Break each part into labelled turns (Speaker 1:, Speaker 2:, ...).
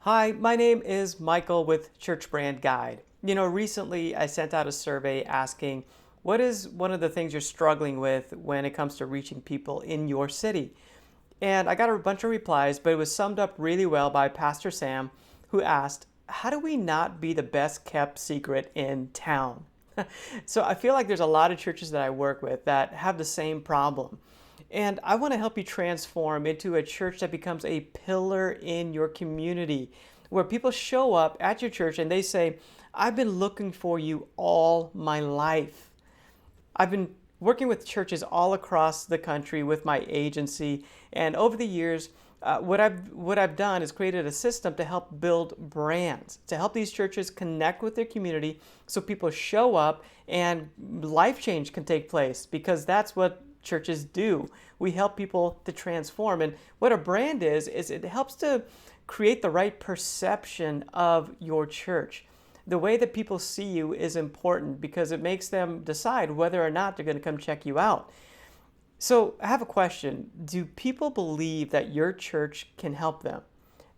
Speaker 1: Hi, my name is Michael with Church Brand Guide. Recently I sent out a survey asking what is one of the things you're struggling with when it comes to reaching people in your city? And I got a bunch of replies, but it was summed up really well by Pastor Sam, who asked, how do we not be the best kept secret in town? So I feel like there's a lot of churches that I work with that have the same problem. And I want to help you transform into a church that becomes a pillar in your community, where people show up at your church and they say, I've been looking for you all my life. I've been working with churches all across the country with my agency, and over the years, what I've done is created a system to help build brands, to help these churches connect with their community, so people show up and life change can take place, because that's what churches do. We help people to transform, and what a brand is it helps to create the right perception of your church. The way that people see you is important because it makes them decide whether or not they're going to come check you out. So I have a question. Do people believe that your church can help them?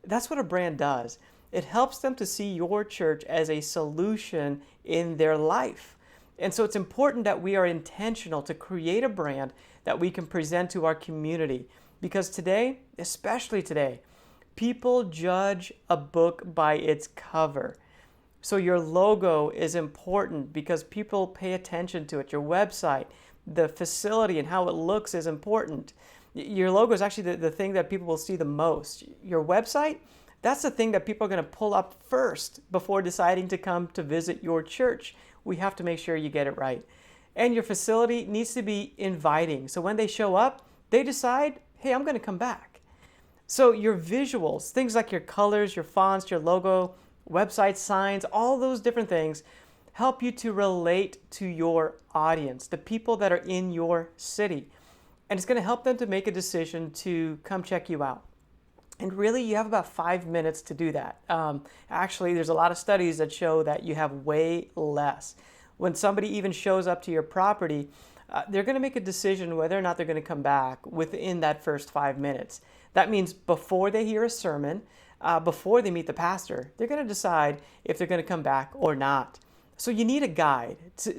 Speaker 1: That's what a brand does. It helps them to see your church as a solution in their life. And so it's important that we are intentional to create a brand that we can present to our community. Because today, especially today, people judge a book by its cover. So your logo is important because people pay attention to it. Your website, the facility and how it looks is important. Your logo is actually the thing that people will see the most. Your website, that's the thing that people are going to pull up first before deciding to come to visit your church. We have to make sure you get it right. And your facility needs to be inviting. So when they show up, they decide, hey, I'm going to come back. So your visuals, things like your colors, your fonts, your logo, website signs, all those different things help you to relate to your audience, the people that are in your city. And it's going to help them to make a decision to come check you out. And really, you have about 5 minutes to do that. Actually, there's a lot of studies that show that you have way less. When somebody even shows up to your property, they're going to make a decision whether or not they're going to come back within that first 5 minutes. That means before they hear a sermon, before they meet the pastor, they're going to decide if they're going to come back or not. So you need a guide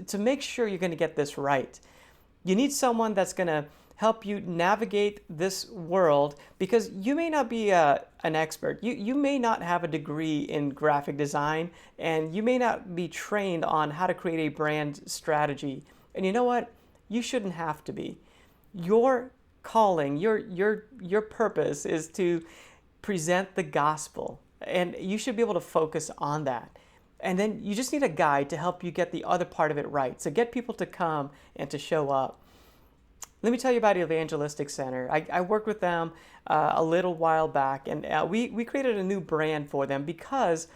Speaker 1: to make sure you're going to get this right. You need someone that's going to help you navigate this world, because you may not be an expert. You may not have a degree in graphic design, and you may not be trained on how to create a brand strategy. And you know what? You shouldn't have to be. Your calling, your purpose is to present the gospel, and you should be able to focus on that. And then you just need a guide to help you get the other part of it right. So get people to come and to show up. Let me tell you about Evangelistic Center. I worked with them a little while back, and we created a new brand for them because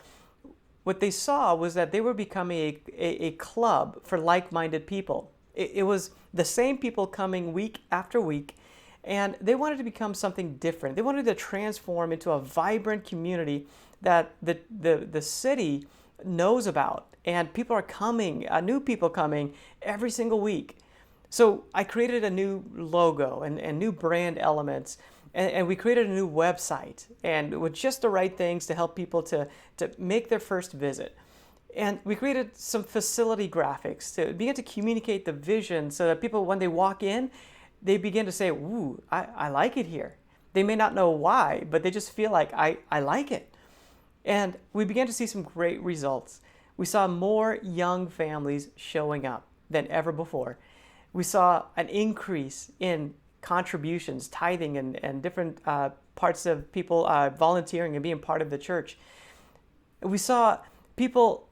Speaker 1: what they saw was that they were becoming a club for like-minded people. It was the same people coming week after week, and they wanted to become something different. They wanted to transform into a vibrant community that the city knows about, and people are coming, new people coming every single week. So I created a new logo and new brand elements, and we created a new website, and with just the right things to help people to make their first visit. And we created some facility graphics to begin to communicate the vision so that people, when they walk in, they begin to say, ooh, I like it here. They may not know why, but they just feel like, I like it. And we began to see some great results. We saw more young families showing up than ever before. We saw an increase in contributions, tithing, and different parts of people volunteering and being part of the church. We saw people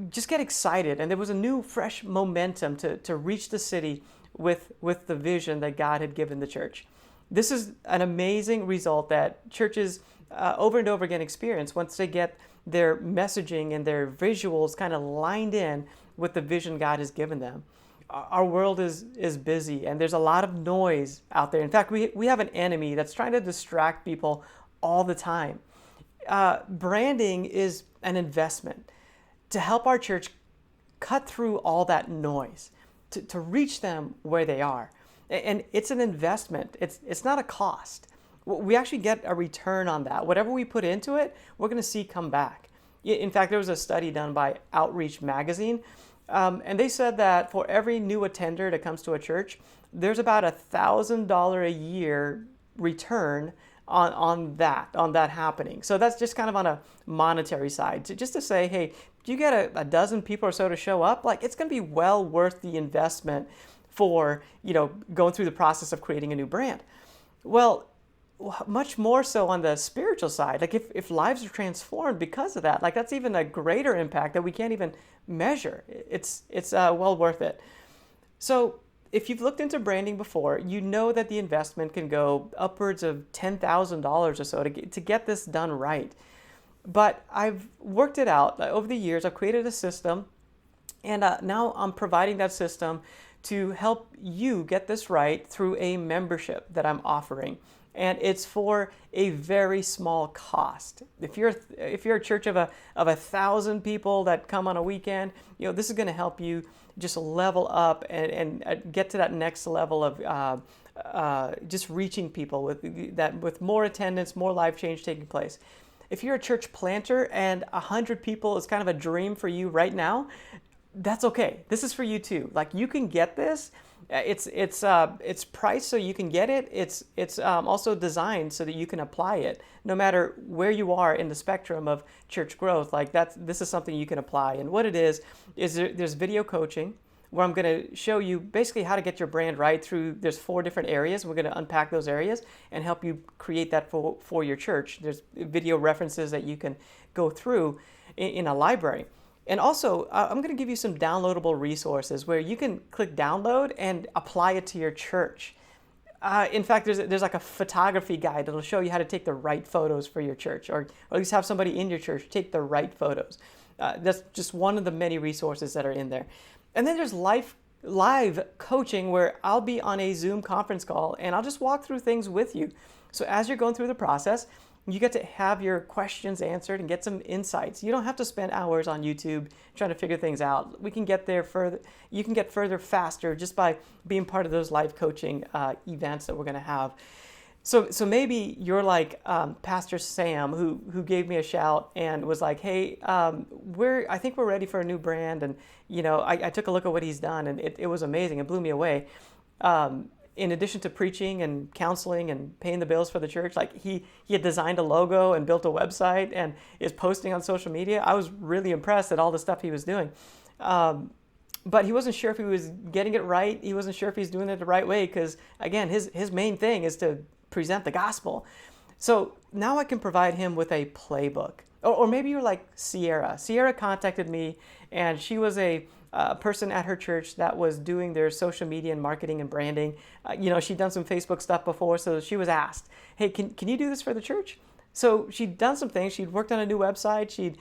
Speaker 1: just get excited, and there was a new, fresh momentum to reach the city with the vision that God had given the church. This is an amazing result that churches over and over again experience once they get their messaging and their visuals kind of lined in with the vision God has given them. Our world is busy, and there's a lot of noise out there. In fact, we have an enemy that's trying to distract people all the time. Branding is an investment to help our church cut through all that noise, to reach them where they are. And it's an investment. It's not a cost. we actually get a return on that. Whatever we put into it, we're going to see come back. In fact, there was a study done by Outreach Magazine, and they said that for every new attender that comes to a church, there's about $1,000 a year return on that happening. So that's just kind of on a monetary side, just to say, hey, do you get a dozen people or so to show up? Like, it's going to be well worth the investment for, going through the process of creating a new brand. Well, much more so on the spiritual side. Like, if lives are transformed because of that, like, that's even a greater impact that we can't even measure. It's well worth it. So if you've looked into branding before, you know that the investment can go upwards of $10,000 or so to get this done right. But I've worked it out over the years. I've created a system, and now I'm providing that system to help you get this right through a membership that I'm offering. And it's for a very small cost. If you're a church of 1,000 people that come on a weekend, this is going to help you just level up and get to that next level of just reaching people with more attendance, more life change taking place. If you're a church planter and 100 people is kind of a dream for you right now, that's okay. This is for you too. Like, you can get this. It's priced so you can get it. It's also designed so that you can apply it no matter where you are in the spectrum of church growth. Like, this is something you can apply. And what it is there's video coaching where I'm going to show you basically how to get your brand right there's 4 different areas. We're going to unpack those areas and help you create that for your church. There's video references that you can go through in a library. And also, I'm going to give you some downloadable resources where you can click download and apply it to your church. In fact, there's like a photography guide that'll show you how to take the right photos for your church, or at least have somebody in your church take the right photos. That's just one of the many resources that are in there. And then there's live coaching where I'll be on a Zoom conference call and I'll just walk through things with you. So as you're going through the process, you get to have your questions answered and get some insights. You don't have to spend hours on YouTube trying to figure things out. We can get there further. You can get further faster just by being part of those live coaching events that we're going to have. So maybe you're like Pastor Sam, who gave me a shout and was like, hey, I think we're ready for a new brand. And, I took a look at what he's done, and it was amazing. It blew me away. In addition to preaching and counseling and paying the bills for the church, like he had designed a logo and built a website and is posting on social media. I was really impressed at all the stuff he was doing. But he wasn't sure if he was getting it right. He wasn't sure if he's doing it the right way because, again, his main thing is to present the gospel. So now I can provide him with a playbook. Or maybe you're like Sierra. Sierra contacted me, and she was a person at her church that was doing their social media and marketing and branding. She'd done some Facebook stuff before, so she was asked, hey, can you do this for the church? So she'd done some things. She'd worked on a new website. She'd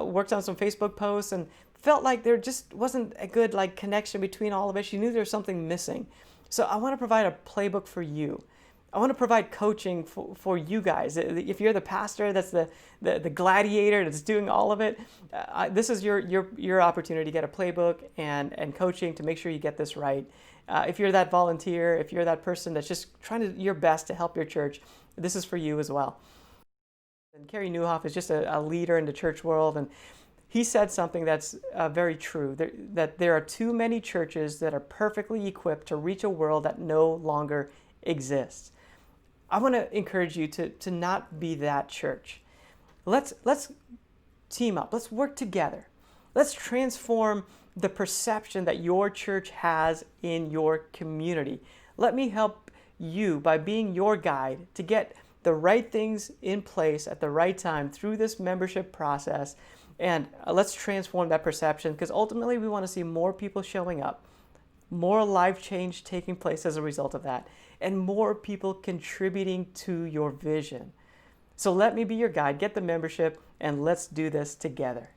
Speaker 1: worked on some Facebook posts and felt like there just wasn't a good connection between all of it. She knew there was something missing. So I want to provide a playbook for you. I want to provide coaching for you guys. If you're the pastor, that's the gladiator that's doing all of it, this is your opportunity to get a playbook and coaching to make sure you get this right. If you're that volunteer, if you're that person that's just trying your best to help your church, this is for you as well. And Kerry Newhoff is just a leader in the church world, and he said something that's very true, that there are too many churches that are perfectly equipped to reach a world that no longer exists. I want to encourage you to not be that church. Let's team up. Let's work together. Let's transform the perception that your church has in your community. Let me help you by being your guide to get the right things in place at the right time through this membership process. And let's transform that perception, because ultimately we want to see more people showing up, more life change taking place as a result of that, and more people contributing to your vision. So let me be your guide, get the membership, and let's do this together.